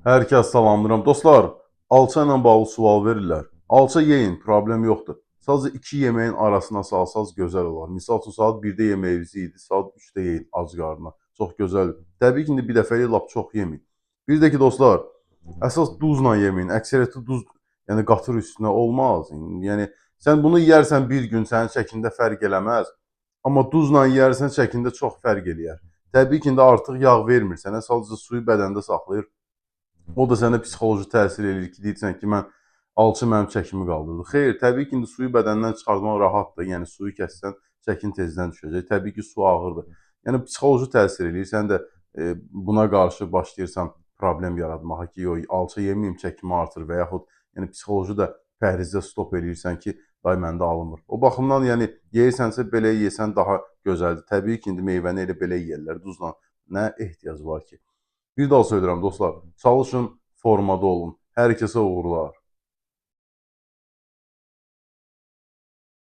Hər kəs salamlayıram. Dostlar, alça ilə bağlı sual verirlər. Alça yeyin, problem yoxdur. Sadəcə iki yeməyin arasına salsanız gözəl olar. Misal üçün, saat 1-də yeməyiniz idi, saat 3-də yeyin ac qarnına. Çox gözəldir. Təbii ki, indi bir dəfəlik lap çox yeməyin. Bir də ki, dostlar, əsas duzla yeməyin. Əksəriyyəti duz, yəni qatır üstünə olmaz. Yəni, sən bunu yeyərsən bir gün, sənin çəkində fərq eləməz. Amma duzla yeyərsən, çəkində çox fərq eləyər. Təbii ki, indi artıq yağ vermir sənə, sadəcə suyu bədəndə saxlayır. O da sənə psixoloji təsir eləyir ki, deyirsən ki, alçı mənim çəkimi qaldırdı. Xeyr, təbii ki, indi suyu bədəndən çıxartmaq rahatdır. Yəni suyu kəssən, çəkin tezdən düşəcək. Təbii ki, su ağırdır. Yəni psixoloji təsir eləyir. Sən də buna qarşı başlayırsan problem yaratmağa ki, yox, alça yeməyim, çəkimi artır və yaxud yəni psixoloji da pəhrizdə stop eləyirsən ki, day məndə alınmır. O baxımdan yəni yeyirsənsə belə yesən daha gözəldir. Təbii ki, indi meyvəni elə belə yeyirlər duzla. Nə ehtiyac var ki? Bir daha söyləyirəm dostlar, çalışın, formada olun. Hər kəsə uğurlar.